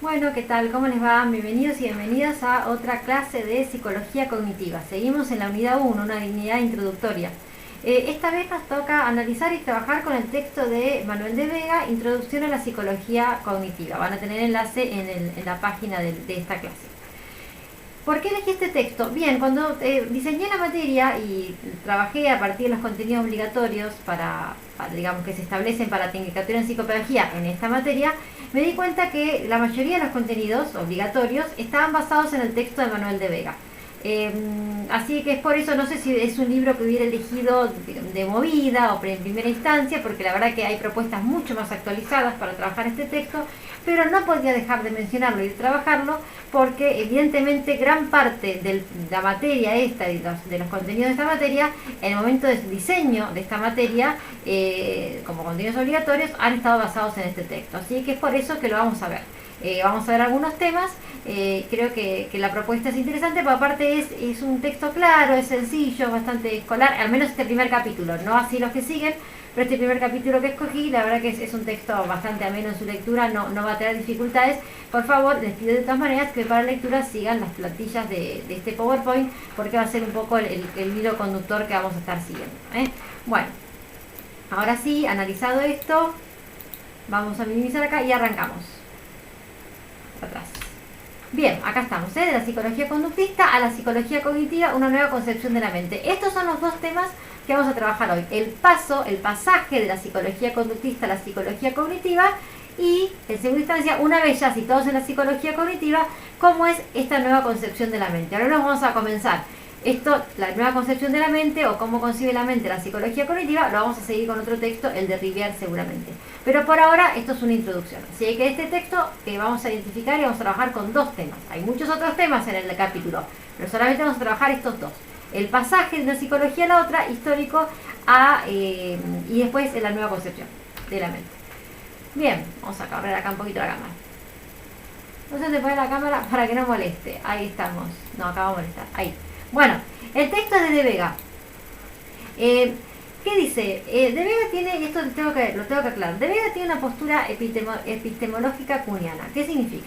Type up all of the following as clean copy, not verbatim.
Bueno, ¿qué tal? ¿Cómo les va? Bienvenidos y bienvenidas a otra clase de psicología cognitiva. Seguimos en la unidad 1, una unidad introductoria. Esta vez nos toca analizar y trabajar con el texto de Manuel de Vega, Introducción a la Psicología Cognitiva. Van a tener enlace en la página de esta clase. ¿Por qué elegí este texto? Bien, cuando diseñé la materia y trabajé a partir de los contenidos obligatorios digamos, que se establecen para la Tecnicatura en Psicopedagogía en esta materia, me di cuenta que la mayoría de los contenidos obligatorios estaban basados en el texto de Manuel de Vega. Así que es por eso, no sé si es un libro que hubiera elegido de movida o en primera instancia, porque la verdad que hay propuestas mucho más actualizadas para trabajar este texto, pero no podía dejar de mencionarlo y de trabajarlo porque evidentemente gran parte de la materia esta, de los contenidos de esta materia, en el momento del diseño de esta materia, como contenidos obligatorios, han estado basados en este texto. Así que es por eso que lo vamos a ver. Vamos a ver algunos temas. Creo que la propuesta es interesante, pero aparte es un texto claro, es sencillo, bastante escolar, al menos este primer capítulo, no así los que siguen, pero este primer capítulo que escogí, la verdad que es un texto bastante ameno en su lectura, no va a tener dificultades. Por favor, les pido de todas maneras que para la lectura sigan las plantillas de este PowerPoint, porque va a ser un poco el hilo conductor que vamos a estar siguiendo. Bueno, ahora sí, analizado esto, vamos a minimizar acá y arrancamos. Atrás. Bien, acá estamos, de la psicología conductista a la psicología cognitiva, una nueva concepción de la mente. Estos son los dos temas que vamos a trabajar hoy. El pasaje de la psicología conductista a la psicología cognitiva y, en segunda instancia, una vez ya situados en la psicología cognitiva, cómo es esta nueva concepción de la mente. Ahora nos vamos a comenzar. La nueva concepción de la mente o cómo concibe la mente la psicología cognitiva, lo vamos a seguir con otro texto, el de Rivière seguramente. Pero por ahora esto es una introducción. Así que este texto vamos a identificar y vamos a trabajar con dos temas. Hay muchos otros temas en el capítulo, pero solamente vamos a trabajar estos dos. El pasaje de una psicología a la otra, histórico, y después la nueva concepción de la mente. Bien, vamos a correr acá un poquito la cámara. No se te pone la cámara para que no moleste. Ahí estamos. No, acá va a molestar. Ahí. Bueno, el texto es de Vega. ¿Qué dice? De Vega tiene, y esto lo tengo que aclarar, de Vega tiene una postura epistemológica kuhniana. ¿Qué significa?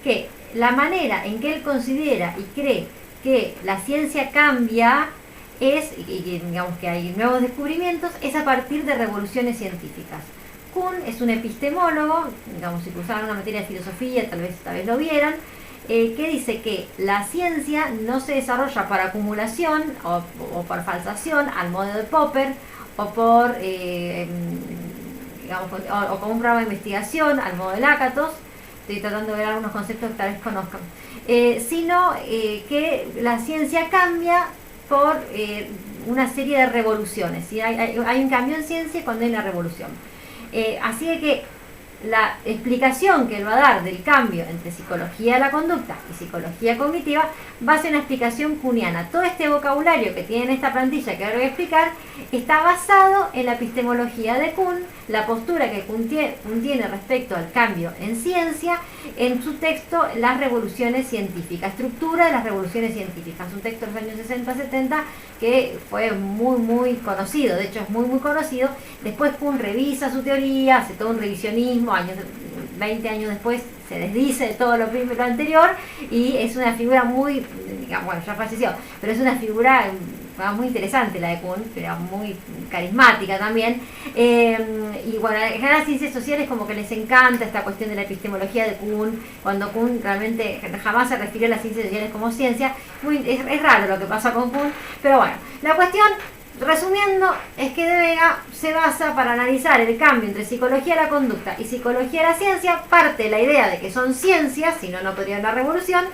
Que la manera en que él considera y cree que la ciencia cambia y digamos que hay nuevos descubrimientos, es a partir de revoluciones científicas. Kuhn es un epistemólogo, digamos, si cursaban una materia de filosofía, tal vez lo vieran, que dice que la ciencia no se desarrolla por acumulación o por falsación al modo de Popper o por o como un programa de investigación al modo de Lakatos. Estoy tratando de ver algunos conceptos que tal vez conozcan, sino que la ciencia cambia por una serie de revoluciones, ¿sí? Hay un cambio en ciencia cuando hay una revolución. Así que la explicación que él va a dar del cambio entre psicología de la conducta y psicología cognitiva va a ser una explicación kuhniana. Todo este vocabulario que tiene en esta plantilla que ahora voy a explicar está basado en la epistemología de Kuhn, la postura que Kuhn tiene respecto al cambio en ciencia, en su texto Las revoluciones científicas, estructura de las revoluciones científicas, un texto de los años 60-70 que fue muy conocido, de hecho es muy conocido. Después Kuhn revisa su teoría, hace todo un revisionismo, 20 años después se desdice de todo lo anterior y es una figura muy, digamos, bueno, ya falleció, pero es una figura muy interesante la de Kuhn, pero muy carismática también. Y bueno, en las ciencias sociales como que les encanta esta cuestión de la epistemología de Kuhn, cuando Kuhn realmente jamás se refirió a las ciencias sociales como ciencia. Es raro lo que pasa con Kuhn, pero bueno, la cuestión, resumiendo, es que de Vega se basa para analizar el cambio entre psicología de la conducta y psicología de la ciencia, parte de la idea de que son ciencias, si no podría haber una revolución,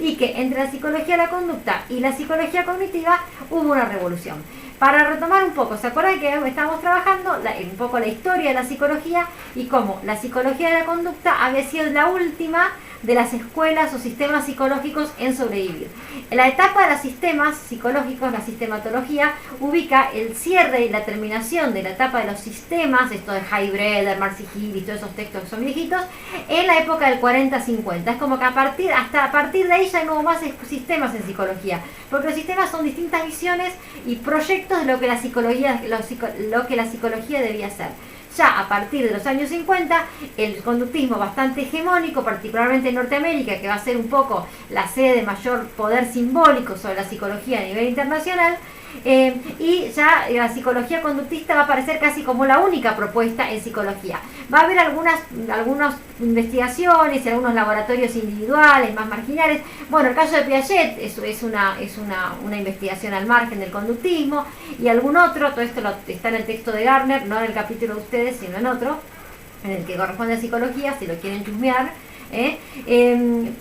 y que entre la psicología de la conducta y la psicología cognitiva hubo una revolución. Para retomar un poco, ¿se acuerdan que estábamos trabajando un poco la historia de la psicología y cómo la psicología de la conducta había sido la última de las escuelas o sistemas psicológicos en sobrevivir? En la etapa de los sistemas psicológicos, la sistematología ubica el cierre y la terminación de la etapa de los sistemas, esto de Heidbreder, Marsigil y todos esos textos que son viejitos, en la época del 40-50. Es como que a partir de ahí ya no hubo más sistemas en psicología, porque los sistemas son distintas visiones y proyectos de lo que la psicología debía ser. ya a partir de los años 50, el conductismo bastante hegemónico, particularmente en Norteamérica, que va a ser un poco la sede de mayor poder simbólico sobre la psicología a nivel internacional, y ya la psicología conductista va a aparecer casi como la única propuesta en psicología. Va a haber algunas investigaciones y algunos laboratorios individuales más marginales. Bueno, el caso de Piaget es una investigación al margen del conductismo, y algún otro, todo esto está en el texto de Gardner, no en el capítulo de ustedes, sino en otro, en el que corresponde a psicología, si lo quieren chusmear.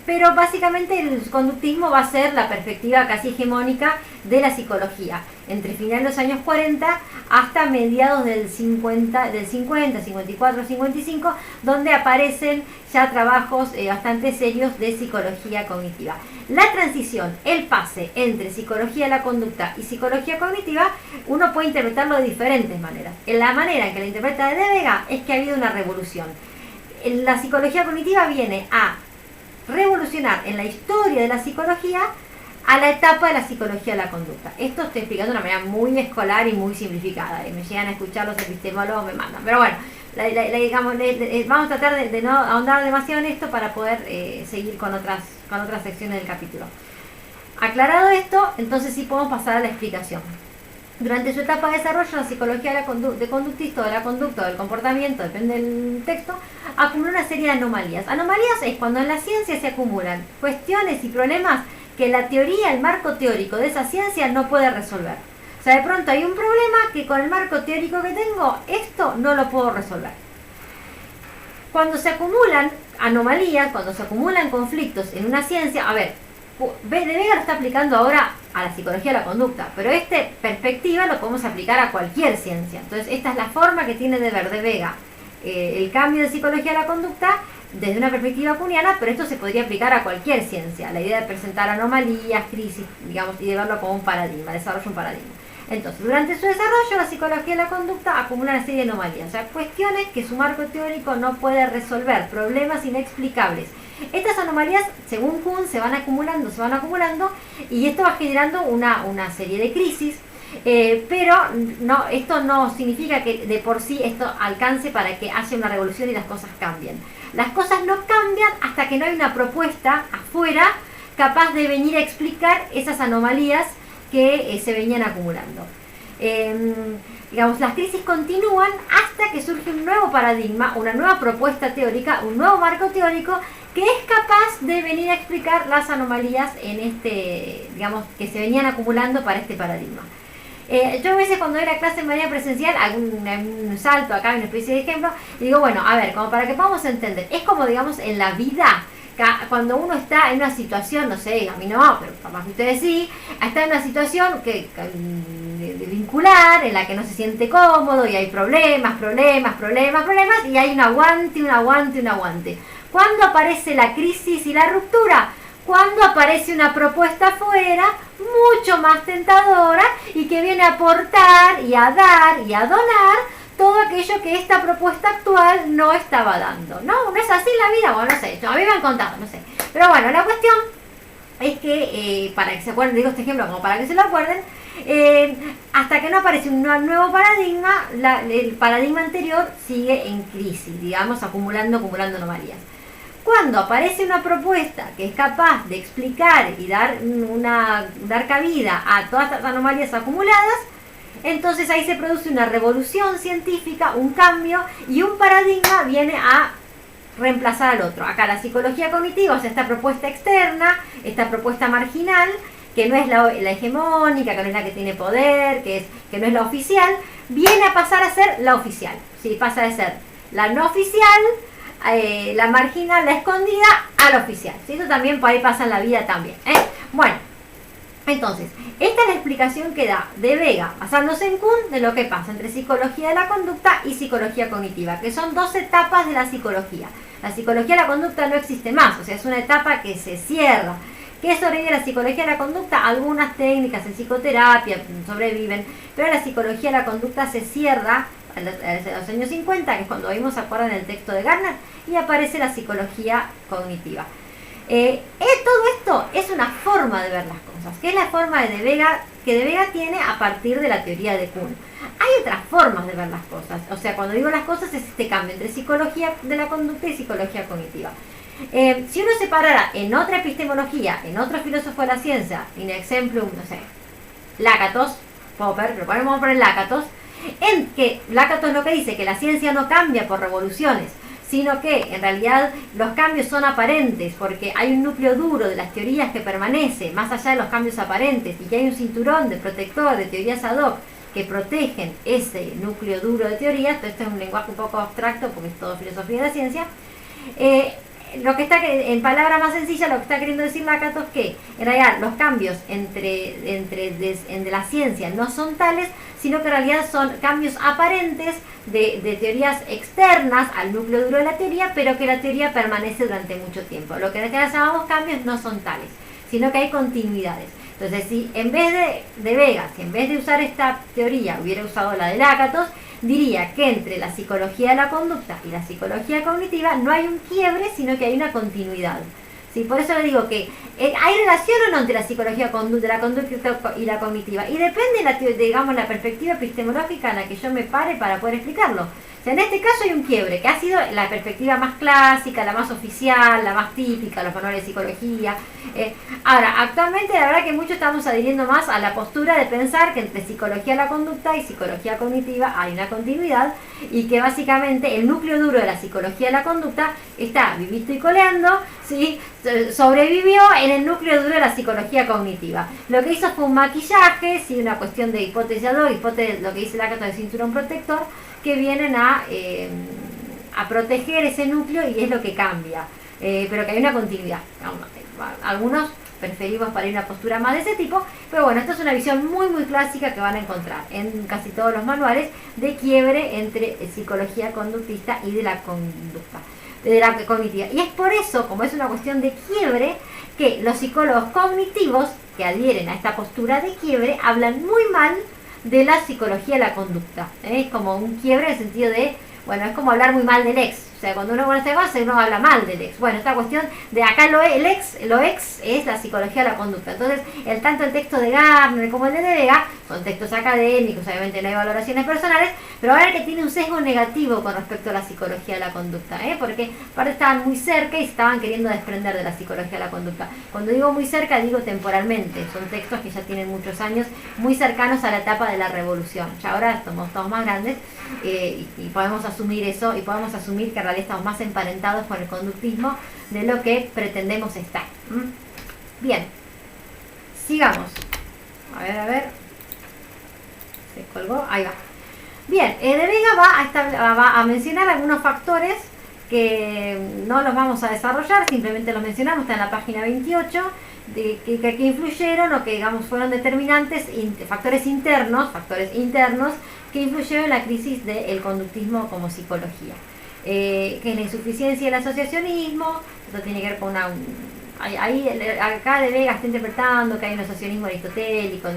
Pero básicamente el conductismo va a ser la perspectiva casi hegemónica de la psicología entre finales de los años 40 hasta mediados del 50, 54, 55, donde aparecen ya trabajos bastante serios de psicología cognitiva. La transición, el pase entre psicología de la conducta y psicología cognitiva, uno puede interpretarlo de diferentes maneras. En la manera en que la interpreta de Vega es que ha habido una revolución. La psicología cognitiva viene a revolucionar en la historia de la psicología a la etapa de la psicología de la conducta. Esto estoy explicando de una manera muy escolar y muy simplificada. Me llegan a escuchar los epistemólogos, me mandan. Pero bueno, vamos a tratar de no ahondar demasiado en esto para poder seguir con otras secciones del capítulo. Aclarado esto, entonces sí podemos pasar a la explicación. Durante su etapa de desarrollo, la psicología de conductista o de la conducta o del comportamiento, depende del texto, acumula una serie de anomalías. Anomalías es cuando en la ciencia se acumulan cuestiones y problemas que la teoría, el marco teórico de esa ciencia no puede resolver. O sea, de pronto hay un problema que con el marco teórico que tengo, esto no lo puedo resolver. Cuando se acumulan anomalías, cuando se acumulan conflictos en una ciencia, a ver, de Vega lo está aplicando ahora a la psicología de la conducta, pero esta perspectiva lo podemos aplicar a cualquier ciencia. Entonces esta es la forma que tiene de ver de Vega el cambio de psicología de la conducta desde una perspectiva kuhniana, pero esto se podría aplicar a cualquier ciencia. La idea de presentar anomalías, crisis, digamos, y de verlo como un paradigma, desarrollo un paradigma. Entonces, durante su desarrollo, la psicología de la conducta acumula una serie de anomalías, o sea, cuestiones que su marco teórico no puede resolver, problemas inexplicables. Estas anomalías, según Kuhn, se van acumulando, y esto va generando una serie de crisis, pero no, esto no significa que de por sí esto alcance para que haya una revolución y las cosas cambien. Las cosas no cambian hasta que no hay una propuesta afuera capaz de venir a explicar esas anomalías que se venían acumulando. Digamos, las crisis continúan hasta que surge un nuevo paradigma, una nueva propuesta teórica, un nuevo marco teórico que es capaz de venir a explicar las anomalías digamos, que se venían acumulando para este paradigma. Yo a veces cuando doy la clase en manera presencial hago un salto acá, una especie de ejemplo, y digo, bueno, a ver, como para que podamos entender, es como, digamos, en la vida, cuando uno está en una situación, no sé, a mí no, pero capaz que ustedes sí, está en una situación de vincular, en la que no se siente cómodo, y hay problemas, y hay un aguante. ¿Cuándo aparece la crisis y la ruptura? Cuando aparece una propuesta afuera mucho más tentadora y que viene a aportar y a dar y a donar todo aquello que esta propuesta actual no estaba dando. ¿No? ¿No es así la vida? Bueno, no sé, a mí me han contado, no sé. Pero bueno, la cuestión es que, para que se acuerden, digo este ejemplo como para que se lo acuerden, hasta que no aparece un nuevo paradigma, el paradigma anterior sigue en crisis, digamos, acumulando anomalías. Cuando aparece una propuesta que es capaz de explicar y dar cabida a todas estas anomalías acumuladas, entonces ahí se produce una revolución científica, un cambio, y un paradigma viene a reemplazar al otro. Acá la psicología cognitiva, o sea, esta propuesta externa, esta propuesta marginal, que no es la hegemónica, que no es la que tiene poder, que no es la oficial, viene a pasar a ser la oficial. ¿Sí? Pasa de ser la no oficial, la marginal, la escondida, a la oficial. ¿Sí? Eso también por ahí pasa en la vida también. Bueno, entonces, esta es la explicación que da de Vega, basándose en Kuhn, de lo que pasa entre psicología de la conducta y psicología cognitiva, que son dos etapas de la psicología. La psicología de la conducta no existe más, o sea, es una etapa que se cierra. ¿Qué sobrevive la psicología de la conducta? Algunas técnicas en psicoterapia sobreviven, pero la psicología de la conducta se cierra a los años 50, que es cuando vimos, acuerdan, el texto de Gardner, y aparece la psicología cognitiva. Todo esto es una forma de ver las cosas, que es la forma de Vega que De Vega tiene a partir de la teoría de Kuhn. Hay otras formas de ver las cosas, o sea, cuando digo las cosas es este cambio entre psicología de la conducta y psicología cognitiva. Si uno separara en otra epistemología, en otro filósofo de la ciencia, in exemplum, no sé, Lakatos, Popper, pero vamos a poner Lakatos, en que Lakatos lo que dice, que la ciencia no cambia por revoluciones, sino que en realidad los cambios son aparentes, porque hay un núcleo duro de las teorías que permanece, más allá de los cambios aparentes, y que hay un cinturón de protector de teorías ad hoc que protegen ese núcleo duro de teorías. Todo esto es un lenguaje un poco abstracto, porque es todo filosofía de la ciencia. Lo que está, en palabras más sencillas, lo que está queriendo decir Lakatos es que en realidad los cambios entre la ciencia no son tales, sino que en realidad son cambios aparentes de teorías externas al núcleo duro de la teoría, pero que la teoría permanece durante mucho tiempo. Lo que en realidad llamamos cambios no son tales, sino que hay continuidades. Entonces, si en vez de Vega, si en vez de usar esta teoría hubiera usado la de Lakatos, diría que entre la psicología de la conducta y la psicología cognitiva no hay un quiebre, sino que hay una continuidad. ¿Sí? Por eso le digo que hay relación o no entre la psicología de la conducta y la cognitiva. Y depende digamos, la perspectiva epistemológica en la que yo me pare para poder explicarlo. O sea, en este caso hay un quiebre, que ha sido la perspectiva más clásica, la más oficial, la más típica, los manuales de psicología. Ahora, actualmente la verdad que muchos estamos adhiriendo más a la postura de pensar que entre psicología de la conducta y psicología cognitiva hay una continuidad, y que básicamente el núcleo duro de la psicología de la conducta está vivito y coleando, ¿sí? Sobrevivió en el núcleo duro de la psicología cognitiva. Lo que hizo fue un maquillaje, ¿sí? Una cuestión de hipótesis ad hoc, hipótesis, lo que dice Lakatos de cinturón protector, que vienen a proteger ese núcleo, y es lo que cambia, pero que hay una continuidad. Algunos preferimos para ir a una postura más de ese tipo, pero bueno, esta es una visión muy muy clásica que van a encontrar en casi todos los manuales de quiebre entre psicología conductista y de la conducta, de la cognitiva. Y es por eso, como es una cuestión de quiebre, que los psicólogos cognitivos que adhieren a esta postura de quiebre hablan muy mal de la psicología de la conducta. Es como un quiebre en el sentido de, bueno, es como hablar muy mal del ex. O sea, cuando uno conoce a base, uno habla mal del ex. Bueno, esta cuestión de acá lo ex es la psicología de la conducta. Entonces, tanto el texto de Gardner como el de Vega son textos académicos, obviamente no hay valoraciones personales, pero ahora que tiene un sesgo negativo con respecto a la psicología de la conducta, porque aparte estaban muy cerca y se estaban queriendo desprender de la psicología de la conducta. Cuando digo muy cerca, digo temporalmente. Son textos que ya tienen muchos años, muy cercanos a la etapa de la revolución. Ya ahora somos todos más grandes, y podemos asumir eso, y podemos asumir que en realidad estamos más emparentados con el conductismo de lo que pretendemos estar. Bien, sigamos. A ver, se colgó, ahí va. Bien, De Vega va a mencionar algunos factores que no los vamos a desarrollar, simplemente los mencionamos, está en la página 28, que influyeron o que digamos fueron determinantes, factores internos que influyeron en la crisis del conductismo como psicología. Que es la insuficiencia del asociacionismo. Esto tiene que ver con acá De Vega está interpretando que hay un asociacionismo aristotélico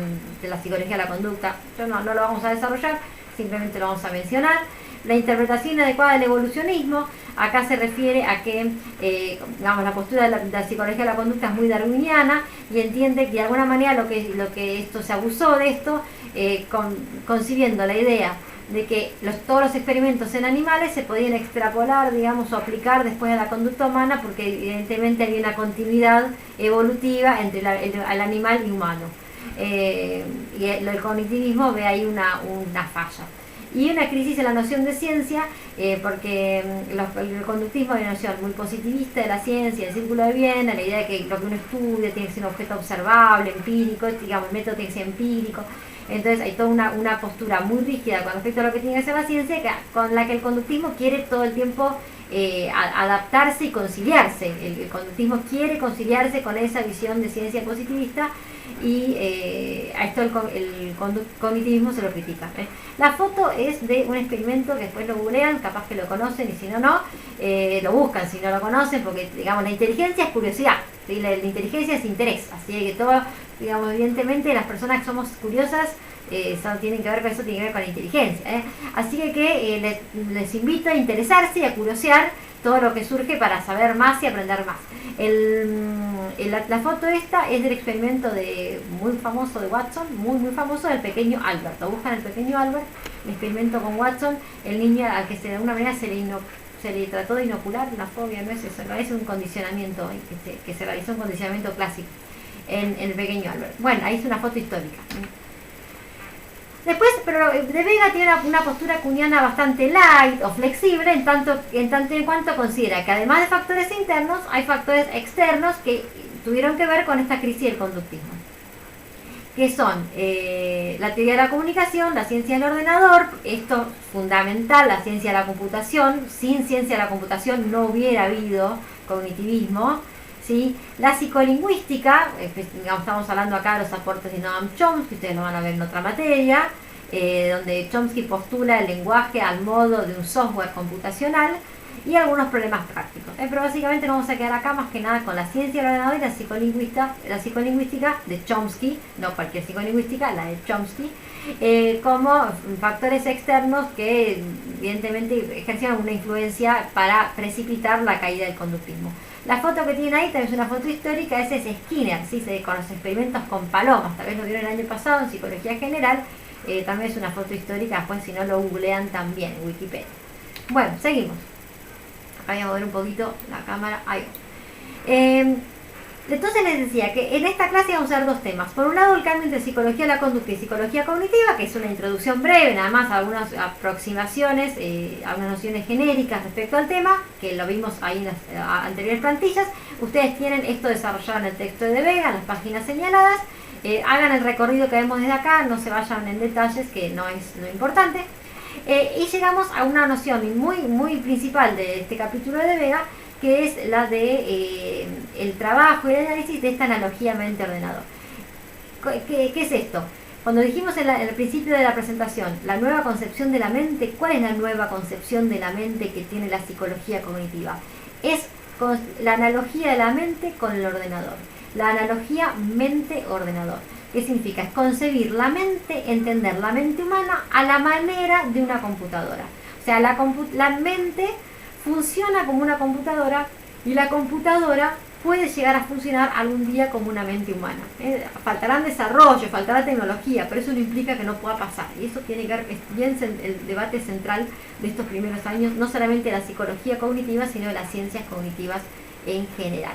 de la psicología de la conducta. No lo vamos a desarrollar, simplemente lo vamos a mencionar. La interpretación inadecuada del evolucionismo, acá se refiere a que digamos, la postura de la psicología de la conducta es muy darwiniana, y entiende que de alguna manera lo que esto se abusó de esto, concibiendo la idea de que todos los experimentos en animales se podían extrapolar, digamos, o aplicar después a la conducta humana, porque evidentemente había una continuidad evolutiva entre el animal y humano. Y el cognitivismo ve ahí una falla. Y una crisis en la noción de ciencia, porque el conductismo es una noción muy positivista de la ciencia, el círculo de Viena, la idea de que lo que uno estudia tiene que ser un objeto observable, empírico, digamos, el método tiene que ser empírico. Entonces hay toda una postura muy rígida con respecto a lo que tiene que ser la ciencia, con la que el conductismo quiere todo el tiempo adaptarse y conciliarse. El conductismo quiere conciliarse con esa visión de ciencia positivista, y a esto el cognitivismo se lo critica. La foto es de un experimento que después lo googlean, capaz que lo conocen, y si no, lo buscan si no lo conocen, porque digamos la inteligencia es curiosidad, ¿sí? La inteligencia es interés, así que todo, digamos, evidentemente las personas que somos curiosas tienen que ver con eso, tiene que ver con la inteligencia. Así que les invito a interesarse y a curiosear todo lo que surge para saber más y aprender más. La foto esta es del experimento muy famoso de Watson, muy famoso, del pequeño Albert. Lo buscan el pequeño Albert, el experimento con Watson, el niño al que de alguna manera se le trató de inocular una fobia, no es eso, no es un condicionamiento, que se realizó un condicionamiento clásico en el pequeño Albert. Bueno, ahí es una foto histórica. Después, pero de Vega tiene una postura kuhniana bastante light o flexible en tanto en cuanto considera que además de factores internos, hay factores externos que tuvieron que ver con esta crisis del conductismo, que son la teoría de la comunicación, la ciencia del ordenador, esto fundamental, la ciencia de la computación. Sin ciencia de la computación no hubiera habido cognitivismo, ¿sí? La psicolingüística, digamos, estamos hablando acá de los aportes de Noam Chomsky, ustedes lo van a ver en otra materia, donde Chomsky postula el lenguaje al modo de un software computacional y algunos problemas prácticos. Pero básicamente nos vamos a quedar acá más que nada con la ciencia del ordenador y la psicolingüística de Chomsky, no cualquier psicolingüística, la de Chomsky, como factores externos que evidentemente ejercieron una influencia para precipitar la caída del conductismo. La foto que tienen ahí también es una foto histórica, ese es Skinner, ¿sí? Con los experimentos con palomas, tal vez lo vieron el año pasado en Psicología General, también es una foto histórica, después si no lo googlean también en Wikipedia. Bueno, seguimos. Acá voy a mover un poquito la cámara, ahí va. Entonces les decía que en esta clase vamos a ver dos temas. Por un lado, el cambio entre psicología de la conducta y psicología cognitiva, que es una introducción breve, nada más algunas aproximaciones, algunas nociones genéricas respecto al tema, que lo vimos ahí en las anteriores plantillas. Ustedes tienen esto desarrollado en el texto de Vega, en las páginas señaladas. Hagan el recorrido que vemos desde acá, no se vayan en detalles, que no es lo importante. Y llegamos a una noción muy principal de este capítulo de Vega, que es la de el trabajo y el análisis de esta analogía mente-ordenador. ¿Qué es esto? Cuando dijimos en el principio de la presentación, la nueva concepción de la mente, ¿cuál es la nueva concepción de la mente que tiene la psicología cognitiva? Es la analogía de la mente con el ordenador. La analogía mente-ordenador. ¿Qué significa? Es concebir la mente, entender la mente humana a la manera de una computadora. O sea, la mente funciona como una computadora y la computadora puede llegar a funcionar algún día como una mente humana. Faltarán desarrollo, faltará tecnología, pero eso no implica que no pueda pasar. Y eso tiene que ver, es bien el debate central de estos primeros años, no solamente de la psicología cognitiva, sino de las ciencias cognitivas en general.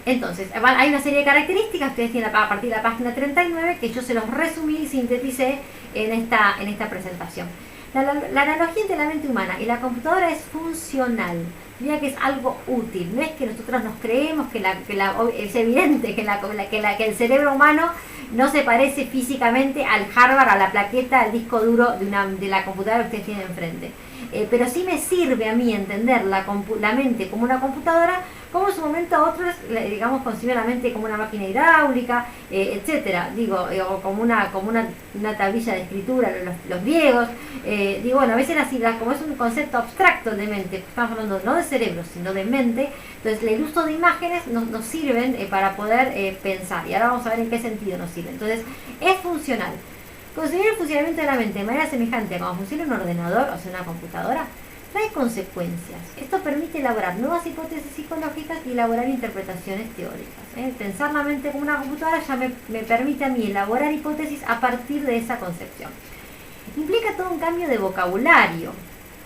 Entonces, hay una serie de características, ustedes tienen a partir de la página 39, que yo se los resumí y sinteticé en esta presentación. La analogía entre la mente humana y la computadora es funcional. Diría que es algo útil. No es que nosotros nos creemos que es evidente que el cerebro humano no se parece físicamente al hardware, a la plaqueta, al disco duro de la computadora que ustedes tienen enfrente. Pero sí me sirve a mí entender la mente como una computadora, como en su momento otros, digamos, conciben la mente como una máquina hidráulica, etcétera, o como una tablilla de escritura, los griegos. Bueno, a veces así, como es un concepto abstracto de mente, estamos hablando no de cerebro, sino de mente, entonces el uso de imágenes nos sirven para poder pensar, y ahora vamos a ver en qué sentido nos sirve. Entonces, es funcional. Concebir el funcionamiento de la mente de manera semejante a como funciona un ordenador, o sea, una computadora, trae consecuencias. Esto permite elaborar nuevas hipótesis psicológicas y elaborar interpretaciones teóricas. Pensar la mente como una computadora ya me permite a mí elaborar hipótesis a partir de esa concepción. Implica todo un cambio de vocabulario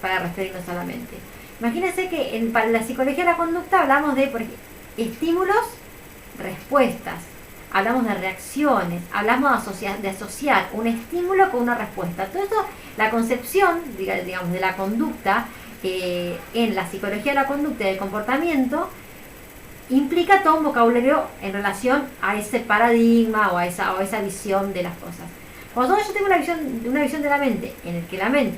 para referirnos a la mente. Imagínense que para la psicología de la conducta hablamos de, por ejemplo, estímulos, respuestas. Hablamos de reacciones, hablamos de asociar un estímulo con una respuesta. Todo esto, la concepción, digamos, de la conducta en la psicología de la conducta y del comportamiento implica todo un vocabulario en relación a ese paradigma o a esa visión de las cosas. Cuando yo tengo una visión de la mente en el que la mente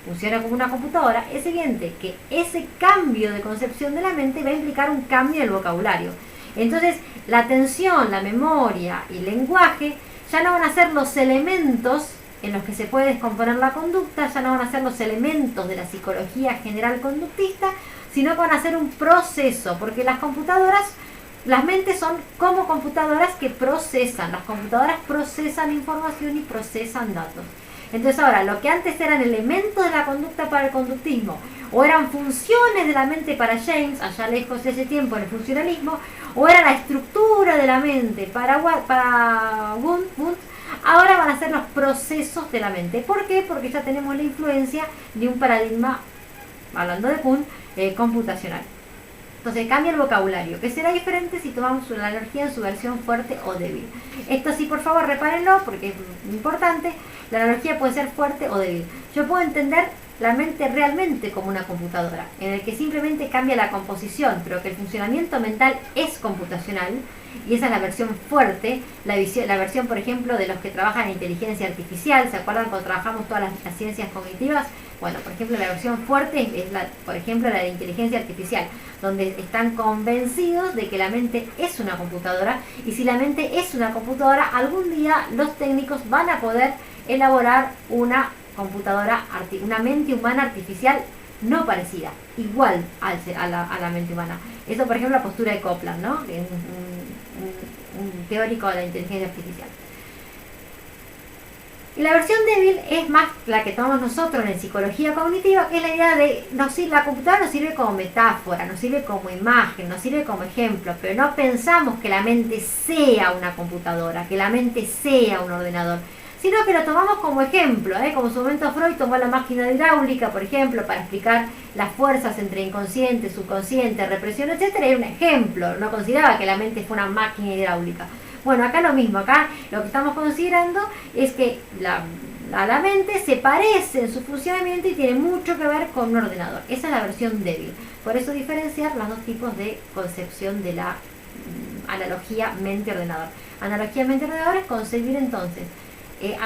funciona como una computadora, es evidente que ese cambio de concepción de la mente va a implicar un cambio del vocabulario. Entonces, la atención, la memoria y el lenguaje ya no van a ser los elementos en los que se puede descomponer la conducta, ya no van a ser los elementos de la psicología general conductista, sino que van a ser un proceso, porque las mentes son como computadoras que procesan, las computadoras procesan información y procesan datos. Entonces ahora, lo que antes eran elementos de la conducta para el conductismo, o eran funciones de la mente para James, allá lejos de ese tiempo en el funcionalismo, o era la estructura de la mente para Wundt, ahora van a ser los procesos de la mente. ¿Por qué? Porque ya tenemos la influencia de un paradigma, hablando de Kuhn, computacional. Entonces cambia el vocabulario, que será diferente si tomamos la analogía en su versión fuerte o débil. Esto sí, por favor, repárenlo, porque es importante. La analogía puede ser fuerte o débil. Yo puedo entender la mente realmente como una computadora, en el que simplemente cambia la composición, pero que el funcionamiento mental es computacional, y esa es la versión fuerte, la versión, por ejemplo, de los que trabajan en inteligencia artificial. ¿Se acuerdan cuando trabajamos todas las ciencias cognitivas? Bueno, por ejemplo, la versión fuerte es, por ejemplo, la de inteligencia artificial, donde están convencidos de que la mente es una computadora, y si la mente es una computadora, algún día los técnicos van a poder elaborar una computadora, una mente humana artificial no parecida, igual a la mente humana. Eso, por ejemplo, la postura de Copland, ¿no? Que es un teórico de la inteligencia artificial. Y la versión débil es más la que tomamos nosotros en psicología cognitiva, que es la idea de la computadora nos sirve como metáfora, nos sirve como imagen, nos sirve como ejemplo, pero no pensamos que la mente sea una computadora, que la mente sea un ordenador, sino que lo tomamos como ejemplo, como en su momento Freud tomó la máquina hidráulica, por ejemplo, para explicar las fuerzas entre inconsciente, subconsciente, represión, etcétera. Era un ejemplo, no consideraba que la mente fue una máquina hidráulica. Bueno, acá lo mismo, acá lo que estamos considerando es que a la mente se parece en su funcionamiento y tiene mucho que ver con un ordenador. Esa es la versión débil. Por eso diferenciar los dos tipos de concepción de la analogía mente-ordenador. Analogía mente-ordenador es concebir entonces,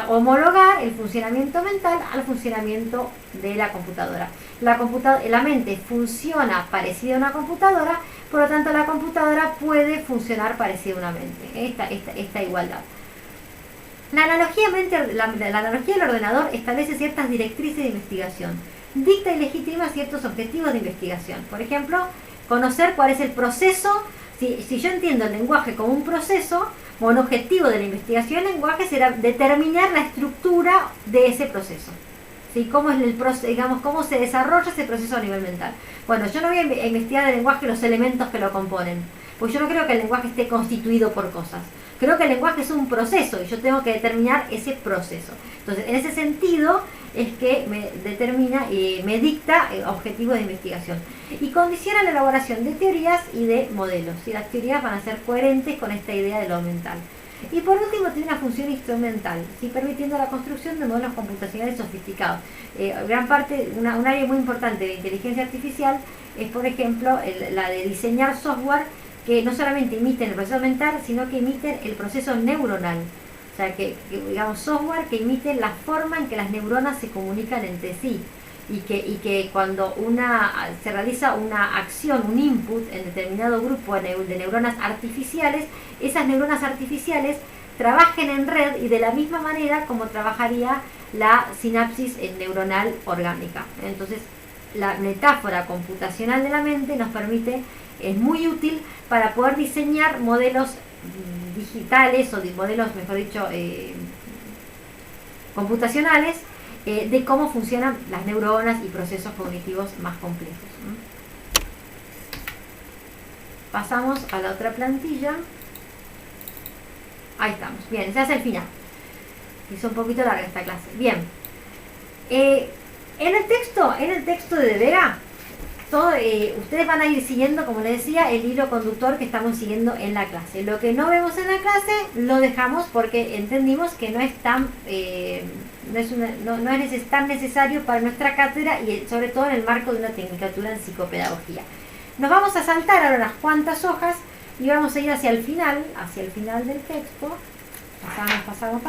homologar el funcionamiento mental al funcionamiento de la computadora. La mente funciona parecida a una computadora, por lo tanto la computadora puede funcionar parecida a una mente. Esta igualdad. La analogía del ordenador establece ciertas directrices de investigación, dicta y legitima ciertos objetivos de investigación. Por ejemplo, conocer cuál es el proceso. Si yo entiendo el lenguaje como un proceso, o un objetivo de la investigación del lenguaje será determinar la estructura de ese proceso. ¿Sí? ¿Cómo es el proceso, digamos, cómo se desarrolla ese proceso a nivel mental? Bueno, yo no voy a investigar el lenguaje, los elementos que lo componen, pues yo no creo que el lenguaje esté constituido por cosas. Creo que el lenguaje es un proceso y yo tengo que determinar ese proceso. Entonces, en ese sentido es que me determina y me dicta objetivos de investigación. Y condiciona la elaboración de teorías y de modelos. Y las teorías van a ser coherentes con esta idea de lo mental. Y por último, tiene una función instrumental, ¿sí? Permitiendo la construcción de modelos computacionales sofisticados. Gran parte, un área muy importante de inteligencia artificial es, por ejemplo, la de diseñar software que no solamente imiten el proceso mental, sino que imiten el proceso neuronal. O sea, que digamos, software que imite la forma en que las neuronas se comunican entre sí. Y que cuando se realiza una acción, un input en determinado grupo de neuronas artificiales, esas neuronas artificiales trabajen en red y de la misma manera como trabajaría la sinapsis neuronal orgánica. Entonces, la metáfora computacional de la mente nos permite, es muy útil para poder diseñar modelos digitales o modelos, mejor dicho, computacionales, de cómo funcionan las neuronas y procesos cognitivos más complejos. Pasamos a la otra plantilla. Ahí estamos. Bien, se hace el final. Hizo un poquito larga esta clase. Bien. En el texto de De Vega, ustedes van a ir siguiendo, como les decía, el hilo conductor que estamos siguiendo en la clase. Lo que no vemos en la clase lo dejamos porque entendimos que no es tan tan necesario para nuestra cátedra y sobre todo en el marco de una tecnicatura en psicopedagogía. Nos vamos a saltar ahora unas cuantas hojas y vamos a ir hacia el final del texto. Pasamos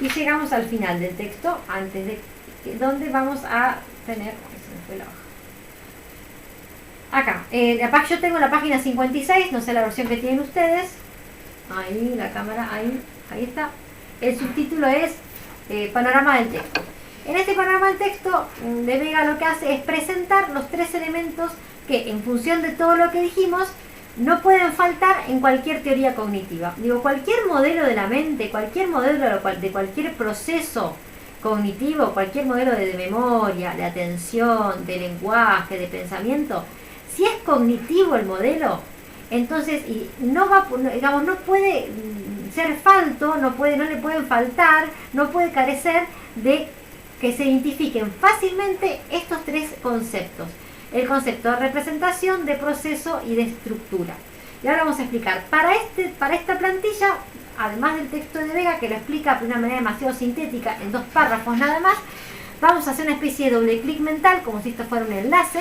y llegamos al final del texto, donde vamos a tener... Acá, yo tengo la página 56, no sé la versión que tienen ustedes. Ahí, la cámara, ahí está. El subtítulo es Panorama del texto. En este panorama del texto, De Vega lo que hace es presentar los tres elementos que, en función de todo lo que dijimos, no pueden faltar en cualquier teoría cognitiva. Digo, cualquier modelo de la mente, cualquier modelo de cualquier proceso cognitivo, cualquier modelo de memoria, de atención, de lenguaje, de pensamiento, si es cognitivo el modelo, entonces no va, digamos, no puede ser falto, no le pueden faltar, no puede carecer de que se identifiquen fácilmente estos tres conceptos: el concepto de representación, de proceso y de estructura. Y ahora vamos a explicar, para esta plantilla, además del texto de Vega, que lo explica de una manera demasiado sintética, en 2 párrafos nada más, vamos a hacer una especie de doble clic mental, como si esto fuera un enlace,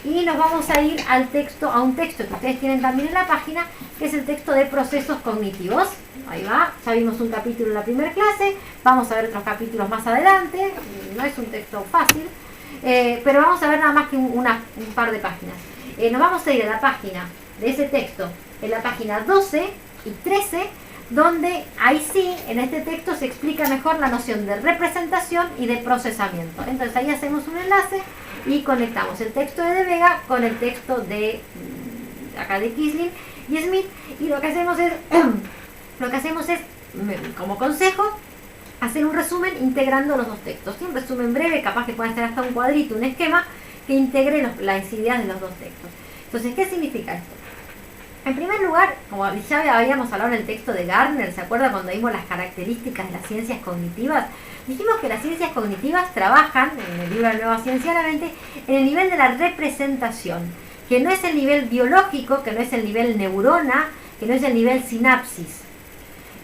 y nos vamos a ir a un texto que ustedes tienen también en la página, que es el texto de procesos cognitivos. Ahí va, ya vimos un capítulo en la primera clase, vamos a ver otros capítulos más adelante, no es un texto fácil, pero vamos a ver nada más que un par de páginas. Nos vamos a ir a la página de ese texto, en la página 12 y 13, donde ahí sí, en este texto se explica mejor la noción de representación y de procesamiento. Entonces ahí hacemos un enlace y conectamos el texto de Vega con el texto de acá de Quisling y Smith, y lo que hacemos es como consejo, hacer un resumen integrando los dos textos. Un resumen breve, capaz que pueda ser hasta un cuadrito, un esquema que integre las ideas de los dos textos. Entonces, ¿qué significa esto? En primer lugar, como ya habíamos hablado en el texto de Gardner, ¿se acuerda cuando vimos las características de las ciencias cognitivas? Dijimos que las ciencias cognitivas trabajan, en el libro de la Nueva Ciencia de la Mente, en el nivel de la representación, que no es el nivel biológico, que no es el nivel neurona, que no es el nivel sinapsis.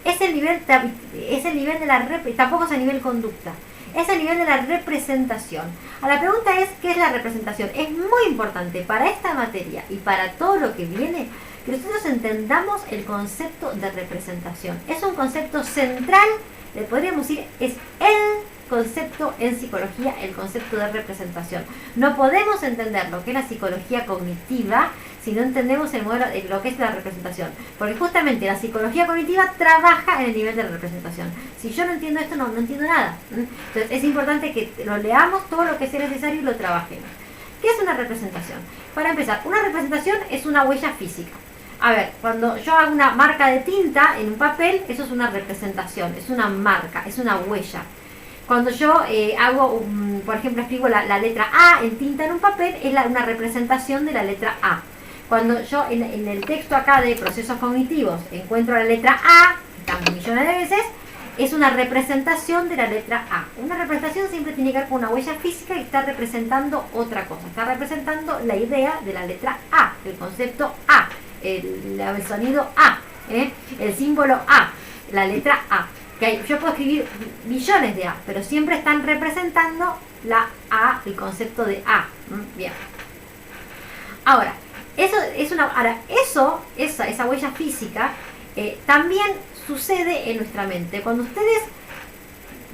Es el nivel de la tampoco es el nivel conducta, es el nivel de la representación. La pregunta es, ¿qué es la representación? Es muy importante para esta materia y para todo lo que viene que nosotros entendamos el concepto de representación. Es un concepto central, le podríamos decir, es el concepto en psicología, el concepto de representación. No podemos entender lo que es la psicología cognitiva si no entendemos el modelo, lo que es la representación. Porque justamente la psicología cognitiva trabaja en el nivel de la representación. Si yo no entiendo esto, no entiendo nada. Entonces es importante que lo leamos todo lo que sea necesario y lo trabajemos. ¿Qué es una representación? Para empezar, una representación es una huella física. A ver, cuando yo hago una marca de tinta en un papel, eso es una representación, es una marca, es una huella. Cuando yo por ejemplo, escribo la letra A en tinta en un papel, es una representación de la letra A. Cuando yo en el texto acá de procesos cognitivos encuentro la letra A, están millones de veces, es una representación de la letra A. Una representación siempre tiene que ver con una huella física y está representando otra cosa. Está representando la idea de la letra A, el concepto A, el sonido A, el símbolo A, la letra A. Yo puedo escribir millones de A, pero siempre están representando la A, el concepto de A. Bien. Ahora, esa huella física también sucede en nuestra mente. Cuando ustedes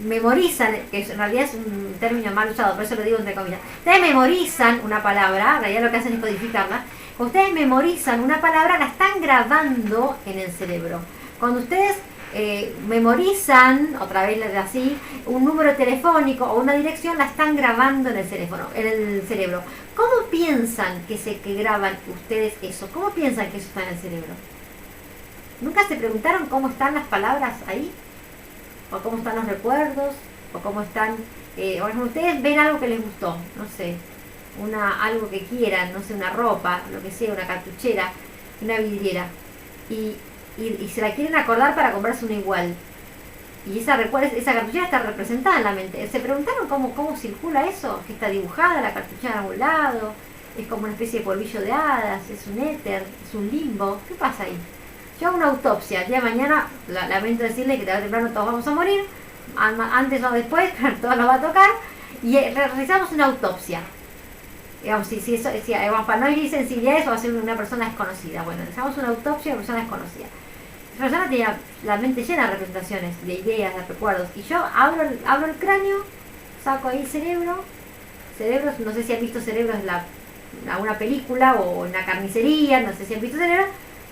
memorizan, que en realidad es un término mal usado, por eso lo digo entre comillas, ustedes memorizan una palabra, en realidad lo que hacen es codificarla. Cuando ustedes memorizan una palabra, la están grabando en el cerebro. Cuando ustedes memorizan, otra vez así, un número telefónico o una dirección, la están grabando en el cerebro. ¿Cómo piensan que graban ustedes eso? ¿Cómo piensan que eso está en el cerebro? ¿Nunca se preguntaron cómo están las palabras ahí? ¿O cómo están los recuerdos? ¿O cómo están? Por ejemplo, ustedes ven algo que les gustó, no sé, algo que quieran, no sé, una ropa, lo que sea, una cartuchera, una vidriera, y se la quieren acordar para comprarse una igual. Y esa cartuchera está representada en la mente. ¿Se preguntaron cómo circula eso? Que está dibujada la cartuchera en algún lado, es como una especie de polvillo de hadas, es un éter, es un limbo. ¿Qué pasa ahí? Yo hago una autopsia, el día de mañana, lamento decirle que tarde o temprano todos vamos a morir, antes o después, todos nos va a tocar, y realizamos una autopsia. Digamos, para no herir sensibilidades, o va a ser una persona desconocida. Bueno, realizamos una autopsia de una persona desconocida. La persona tenía la mente llena de representaciones, de ideas, de recuerdos, y yo abro el cráneo, saco ahí el cerebro, no sé si han visto cerebros en alguna película o en la carnicería, no sé si han visto cerebros.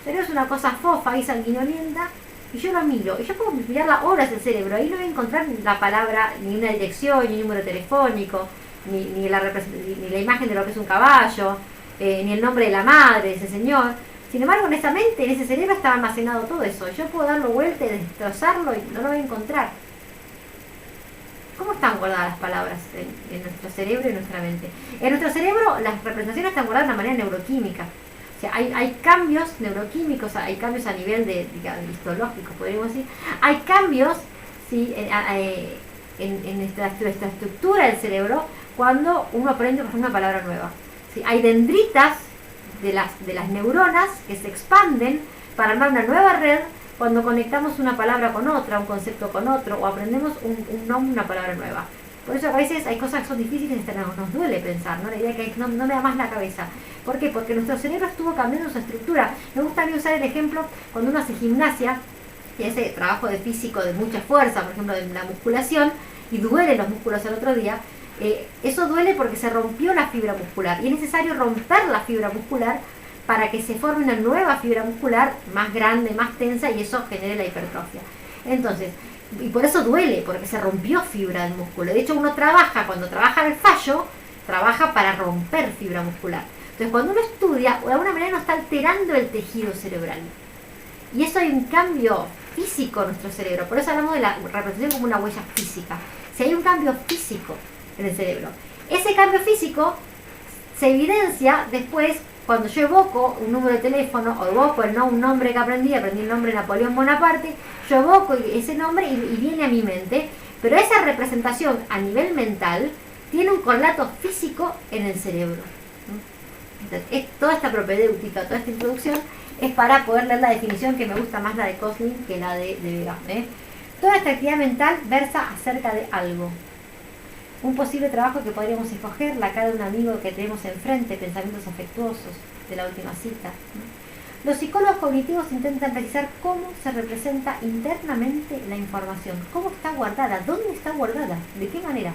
Cerebro es una cosa fofa y sanguinolenta, y yo lo miro, y yo puedo mirarla horas el cerebro, ahí no voy a encontrar la palabra, ni una dirección, ni un número telefónico, ni la imagen de lo que es un caballo, ni el nombre de la madre de ese señor. Sin embargo, en esa mente, en ese cerebro está almacenado todo eso. Yo puedo darlo vuelta y destrozarlo y no lo voy a encontrar. ¿Cómo están guardadas las palabras en nuestro cerebro y en nuestra mente? En nuestro cerebro las representaciones están guardadas de una manera neuroquímica. O sea, hay cambios neuroquímicos, hay cambios a nivel digamos, histológico, podríamos decir. Hay cambios, ¿sí? En nuestra estructura del cerebro cuando uno aprende, por ejemplo, una palabra nueva. ¿Sí? Hay dendritas de las neuronas que se expanden para armar una nueva red cuando conectamos una palabra con otra, un concepto con otro, o aprendemos un nombre, una palabra nueva. Por eso a veces hay cosas que son difíciles y nos duele pensar, ¿no? La idea que no me da más la cabeza. ¿Por qué? Porque nuestro cerebro estuvo cambiando su estructura. Me gusta a mí usar el ejemplo cuando uno hace gimnasia y hace trabajo de físico de mucha fuerza, por ejemplo, de la musculación, y duelen los músculos el otro día. Eso duele porque se rompió la fibra muscular y es necesario romper la fibra muscular para que se forme una nueva fibra muscular más grande, más tensa, y eso genere la hipertrofia. Entonces, y por eso duele, porque se rompió fibra del músculo. De hecho, uno cuando trabaja el fallo, trabaja para romper fibra muscular. Entonces, cuando uno estudia, de alguna manera uno está alterando el tejido cerebral. Y eso hay un cambio físico en nuestro cerebro. Por eso hablamos de la representación como una huella física. Si hay un cambio físico en el cerebro, ese cambio físico se evidencia después cuando yo evoco un número de teléfono o evoco un nombre que aprendí el nombre de Napoleón Bonaparte, yo evoco ese nombre y viene a mi mente, pero esa representación a nivel mental tiene un correlato físico en el cerebro. Entonces, toda esta propedéutica, toda esta introducción es para poder leer la definición, que me gusta más la de Koslin que la de Vega. Toda esta actividad mental versa acerca de algo. Un posible trabajo que podríamos escoger, la cara de un amigo que tenemos enfrente, pensamientos afectuosos de la última cita. Los psicólogos cognitivos intentan precisar cómo se representa internamente la información, cómo está guardada, dónde está guardada, de qué manera.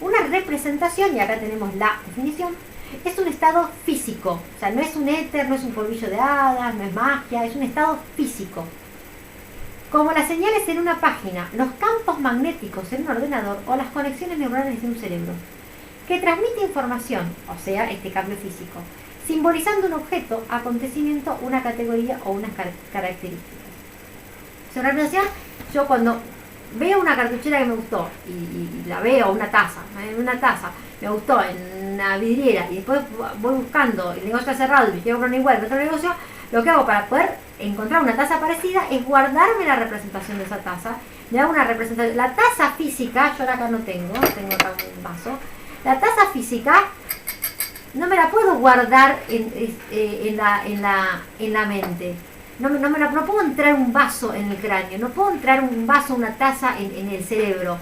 Una representación, y acá tenemos la definición, es un estado físico, o sea, no es un éter, no es un polvillo de hadas, no es magia, es un estado físico. Como las señales en una página, los campos magnéticos en un ordenador o las conexiones neuronales de un cerebro, que transmite información, o sea, este cambio físico, simbolizando un objeto, acontecimiento, una categoría o unas características. Sobre representación, yo cuando veo una cartuchera que me gustó y la veo, una taza me gustó en una vidriera y después voy buscando, el negocio está cerrado y quiero comprar igual en otro negocio, lo que hago para poder encontrar una taza parecida es guardarme la representación de esa taza. Le hago una representación. La taza física, yo acá no tengo acá un vaso. La taza física no me la puedo guardar en la mente. No puedo entrar un vaso en el cráneo, no puedo entrar un vaso, una taza en el cerebro.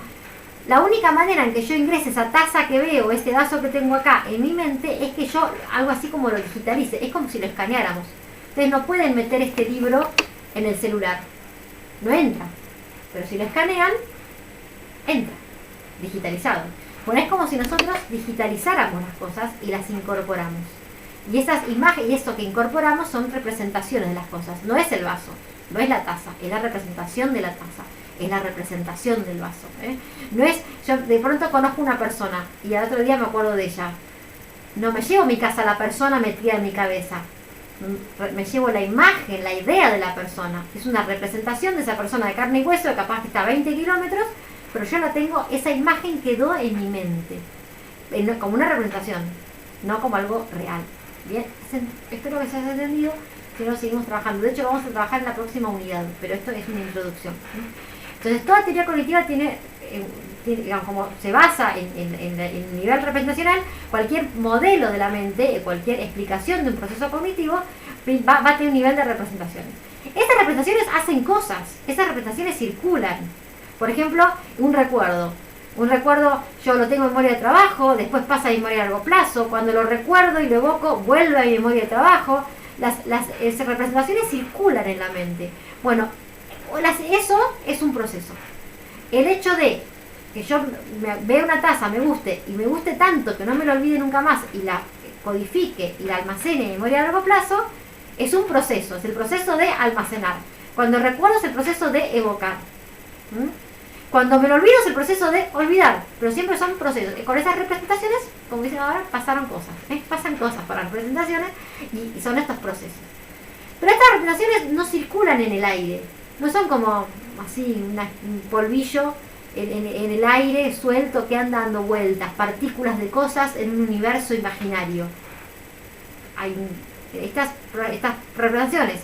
La única manera en que yo ingrese esa taza que veo, ese vaso que tengo acá en mi mente, es que yo algo así como lo digitalice. Es como si lo escaneáramos. Ustedes no pueden meter este libro en el celular. No entra. Pero si lo escanean, entra. Digitalizado. Bueno, es como si nosotros digitalizáramos las cosas y las incorporamos. Y esas imágenes y eso que incorporamos son representaciones de las cosas. No es el vaso, no es la taza, es la representación de la taza. Es la representación del vaso. No es, yo de pronto conozco una persona y al otro día me acuerdo de ella. No me llevo a mi casa la persona metida en mi cabeza. Me llevo la imagen, la idea de la persona. Es una representación de esa persona de carne y hueso, que capaz que está a 20 kilómetros, pero yo la tengo, esa imagen quedó en mi mente. Como una representación, no como algo real. Bien, espero que se haya entendido, si no seguimos trabajando. De hecho, vamos a trabajar en la próxima unidad, pero esto es una introducción. Entonces, toda teoría cognitiva tiene digamos, como se basa en el nivel representacional, cualquier modelo de la mente, cualquier explicación de un proceso cognitivo va a tener un nivel de representaciones. Estas representaciones hacen cosas, esas representaciones circulan. Por ejemplo, un recuerdo yo lo tengo en memoria de trabajo, después pasa a memoria a largo plazo, cuando lo recuerdo y lo evoco, vuelve a mi memoria de trabajo. Las representaciones circulan en la mente. Bueno, eso es un proceso. El hecho de que yo vea una taza, me guste tanto que no me lo olvide nunca más y la codifique y la almacene en memoria a largo plazo, es un proceso, es el proceso de almacenar. Cuando recuerdo es el proceso de evocar. Cuando me lo olvido es el proceso de olvidar, pero siempre son procesos. Con esas representaciones, como dicen ahora, pasaron cosas. Pasan cosas para las representaciones y son estos procesos. Pero estas representaciones no circulan en el aire, no son como así un polvillo en el aire suelto que anda dando vueltas, partículas de cosas en un universo imaginario. Hay estas representaciones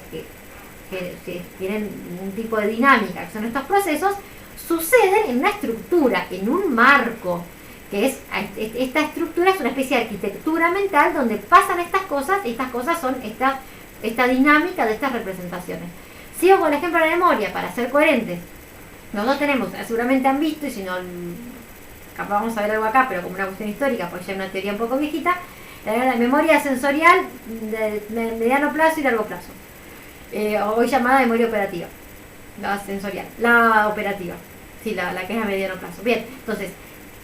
que tienen un tipo de dinámica, que son estos procesos, suceden en una estructura, en un marco, que es, esta estructura es una especie de arquitectura mental donde pasan estas cosas, y estas cosas son esta dinámica de estas representaciones. Sigo con el ejemplo de la memoria para ser coherentes. Nosotros tenemos, seguramente han visto, y si no, capaz vamos a ver algo acá, pero como una cuestión histórica, porque ya es una teoría un poco viejita, la memoria sensorial de mediano plazo y largo plazo, hoy llamada memoria operativa, la sensorial, la operativa, sí, la que es a mediano plazo. Bien, entonces,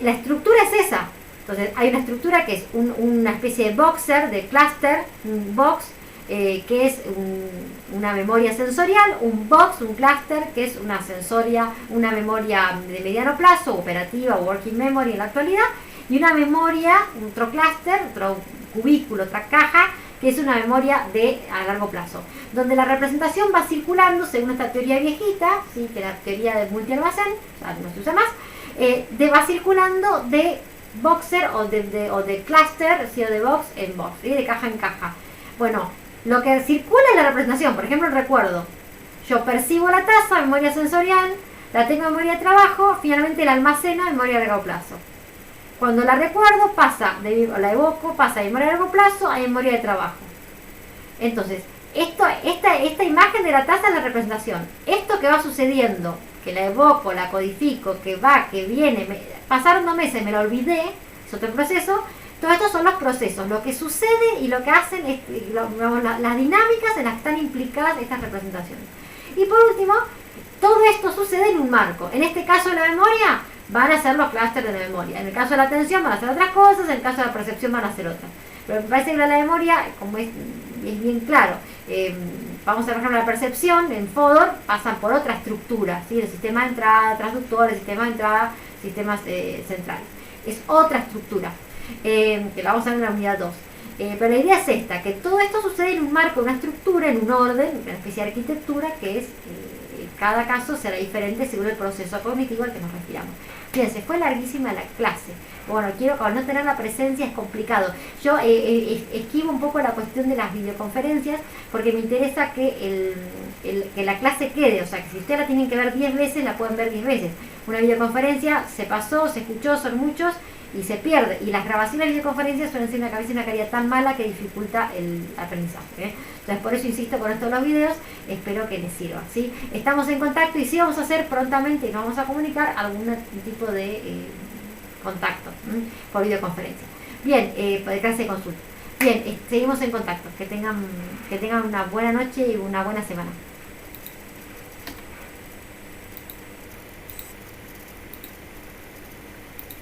la estructura es esa. Entonces, hay una estructura que es una especie de boxer, de cluster, un box, que es una memoria sensorial, un box, un cluster, que es una memoria de mediano plazo, operativa o working memory en la actualidad, y una memoria, otro cluster, otro cubículo, otra caja, que es una memoria a largo plazo, donde la representación va circulando según esta teoría viejita, ¿sí? Que la teoría de multialmacén, o sea, no se usa más, va circulando de boxer o de cluster, ¿sí? O de box en box, ¿sí? De caja en caja. Bueno, lo que circula es la representación, por ejemplo el recuerdo. Yo percibo la taza, memoria sensorial, la tengo en memoria de trabajo, finalmente la almaceno en memoria de largo plazo. Cuando la recuerdo, la evoco, pasa de memoria de largo plazo a memoria de trabajo. Entonces, esta imagen de la taza es la representación. Esto que va sucediendo, que la evoco, la codifico, que va, que viene, pasaron 2 meses, me la olvidé, es otro proceso. Todos estos son los procesos, lo que sucede y lo que hacen, las dinámicas en las que están implicadas estas representaciones. Y por último, todo esto sucede en un marco. En este caso de la memoria, van a ser los clústeres de memoria. En el caso de la atención van a ser otras cosas, en el caso de la percepción van a ser otras. Pero me parece que la memoria, como es bien claro, vamos a ver, por ejemplo, la percepción en Fodor pasan por otra estructura, ¿sí? El sistema de entrada, transductor, el sistema de entrada, sistemas centrales. Es otra estructura, que la vamos a ver en la unidad 2. Pero la idea es esta, que todo esto sucede en un marco, en una estructura, en un orden, una especie de arquitectura que es, cada caso será diferente según el proceso cognitivo al que nos refiramos. Fíjense, fue larguísima la clase. Bueno, al no tener la presencia es complicado. Yo esquivo un poco la cuestión de las videoconferencias porque me interesa que la clase quede. O sea, que si ustedes la tienen que ver 10 veces, la pueden ver 10 veces. Una videoconferencia se pasó, se escuchó, son muchos y se pierde. Y las grabaciones de videoconferencias suelen ser una cabeza y una calidad tan mala que dificulta el aprendizaje, ¿eh? Entonces, por eso insisto con esto de los videos, espero que les sirva, ¿sí? Estamos en contacto y sí vamos a hacer prontamente y nos vamos a comunicar algún tipo de contacto por videoconferencia. Bien, de clase de consulta. Bien, seguimos en contacto. Que tengan una buena noche y una buena semana.